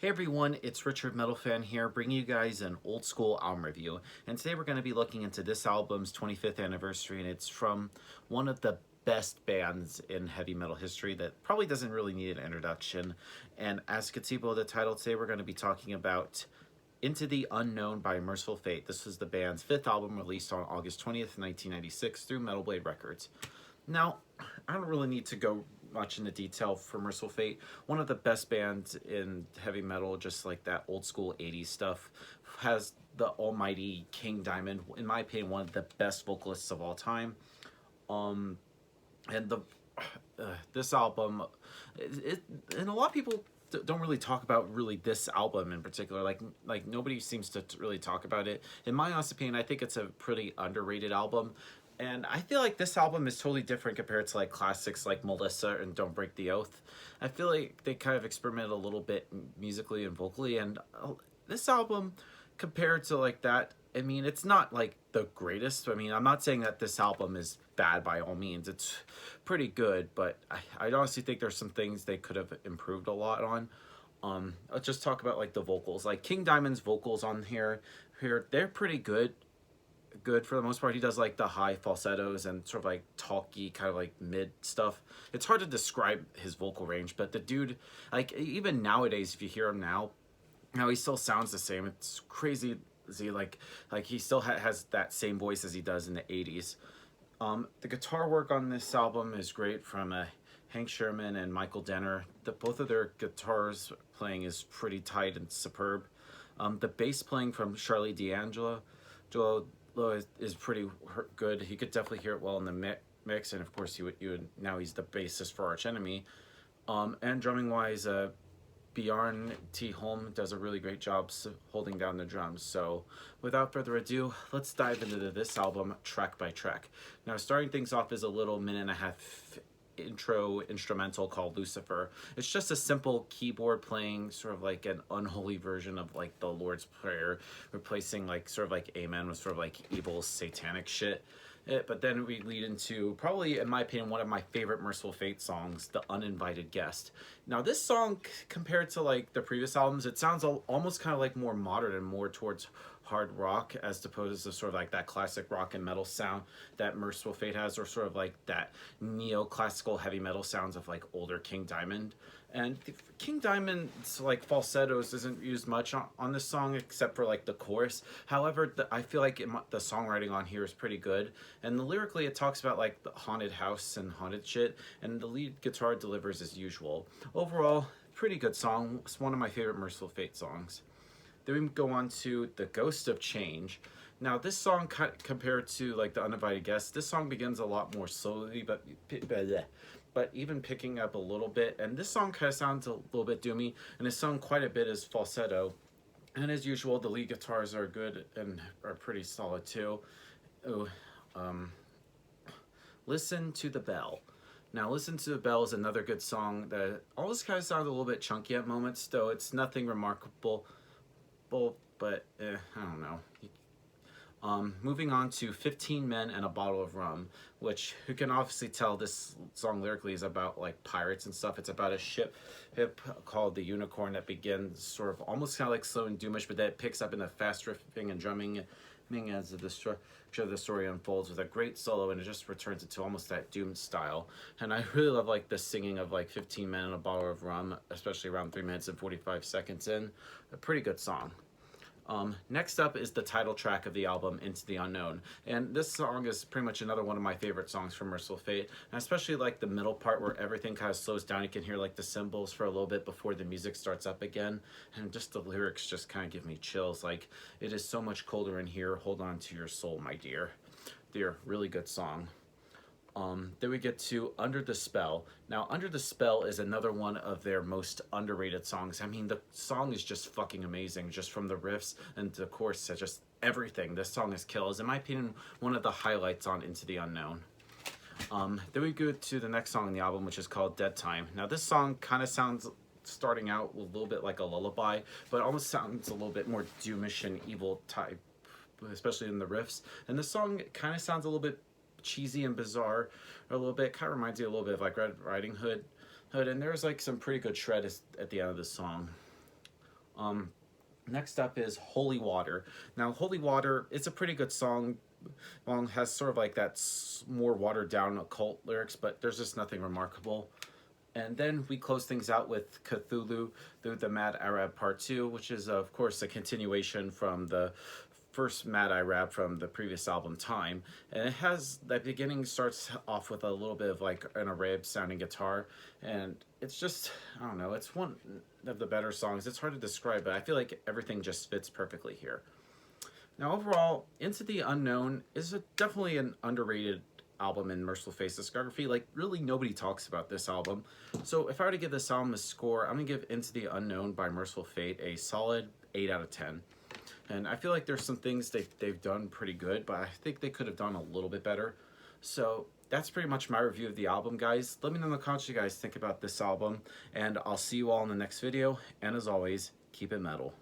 Hey everyone, it's Richard Metal Fan here, bringing you guys an old school album review. And today we're going to be looking into this album's 25th anniversary, and it's from one of the best bands in heavy metal history that probably doesn't really need an introduction. And as you can see below the title, today we're going to be talking about Into the Unknown by Mercyful Fate. This was the band's fifth album, released on August 20th, 1996 through Metal Blade Records. Now, I don't really need to go much into detail for Mercyful Fate. One of the best bands in heavy metal, just like that old school 80s stuff. Has the almighty King Diamond, in my opinion, one of the best vocalists of all time. And the this album, and a lot of people don't really talk about really this album in particular. Like nobody seems to really talk about it. In my honest opinion, I think it's a pretty underrated album. And I feel like this album is totally different compared to like classics like Melissa and Don't Break the Oath. I feel like they kind of experimented a little bit musically and vocally, and this album compared to like that, I mean, it's not like the greatest. I mean, I'm not saying that this album is bad by all means. It's pretty good, but I honestly think there's some things they could have improved a lot on. Let's just talk about like the vocals. Like King Diamond's vocals on here they're pretty good for the most part. He does like the high falsettos and sort of like talky kind of like mid stuff. It's hard to describe his vocal range, but the dude, like even nowadays, if you hear him now he still sounds the same. It's crazy. Like he still has that same voice as he does in the 80s. The guitar work on this album is great from Hank Sherman and Michael Denner. Both of their guitars playing is pretty tight and superb. The bass playing from Charlie D'Angelo is pretty good. You could definitely hear it well in the mix, and of course now he's the bassist for Arch Enemy. And drumming wise, Bjarne T. Holm does a really great job holding down the drums. So without further ado, let's dive into this album track by track. Now, starting things off is a little minute-and-a-half intro instrumental called Lucifer. It's just a simple keyboard playing, sort of like an unholy version of like the Lord's Prayer, replacing like sort of like Amen with sort of like evil satanic shit. But then we lead into probably, in my opinion, one of my favorite Mercyful Fate songs, The Uninvited Guest. Now this song, compared to like the previous albums, it sounds almost kind of like more modern and more towards hard rock, as opposed to sort of like that classic rock and metal sound that Mercyful Fate has, or sort of like that neoclassical heavy metal sounds of like older King Diamond. And King Diamond's like falsettos isn't used much on this song except for like the chorus. However, I feel like the songwriting on here is pretty good. And lyrically, it talks about like the haunted house and haunted shit. And the lead guitar delivers as usual. Overall, pretty good song. It's one of my favorite Mercyful Fate songs. Then we go on to The Ghost of Change. Now this song, compared to like The Uninvited Guest, this song begins a lot more slowly, but even picking up a little bit. And this song kind of sounds a little bit doomy, and it's sung quite a bit as falsetto. And as usual, the lead guitars are good and are pretty solid too. Ooh, Listen to the Bell. Now, Listen to the Bell is another good song that always kind of sounds a little bit chunky at moments, though it's nothing remarkable. But I don't know. Moving on to 15 Men and a Bottle of Rum, which you can obviously tell this song lyrically is about like pirates and stuff. It's about a ship called the Unicorn that begins sort of almost kind of like slow and doomish, but then it picks up in the fast riffing and drumming as the structure of the story unfolds with a great solo, and it just returns it to almost that doomed style. And I really love like the singing of like 15 Men and a Bottle of Rum, especially around 3 minutes and 45 seconds in. A pretty good song. Next up is the title track of the album, Into the Unknown. And this song is pretty much another one of my favorite songs from Mercyful Fate. And especially like the middle part where everything kind of slows down. You can hear like the cymbals for a little bit before the music starts up again. And just the lyrics just kind of give me chills. Like, it is so much colder in here. Hold on to your soul, my dear. Dear, really good song. Then we get to Under the Spell. Now, Under the Spell is another one of their most underrated songs. I mean, the song is just fucking amazing, just from the riffs and the chorus, just everything. This song is kill. Is, in my opinion, one of the highlights on Into the Unknown. Then we go to the next song on the album, which is called Dead Time. Now, this song kind of sounds, starting out, a little bit like a lullaby, but almost sounds a little bit more doomish and evil type, especially in the riffs. And the song kind of sounds a little bit cheesy and bizarre, a little bit. Kind of reminds me a little bit of like Red Riding Hood, and there's like some pretty good shred at the end of the song. Next up is Holy Water. Now, Holy Water, it's a pretty good song. Well, it has sort of like that more watered down occult lyrics, but there's just nothing remarkable. And then we close things out with Cthulhu through the Mad Arab Part 2, which is, of course, a continuation from the first Mad Arab from the previous album, Time. And it has, that beginning starts off with a little bit of like an Arab sounding guitar. And it's just, I don't know, it's one of the better songs. It's hard to describe, but I feel like everything just fits perfectly here. Now, overall, Into the Unknown is definitely an underrated album in Mercyful Fate's discography. Like, really nobody talks about this album. So if I were to give this album a score, I'm going to give Into the Unknown by Mercyful Fate a solid 8 out of 10. And I feel like there's some things they've done pretty good, but I think they could have done a little bit better. So that's pretty much my review of the album, guys. Let me know in the comments what you guys think about this album, and I'll see you all in the next video. And as always, keep it metal.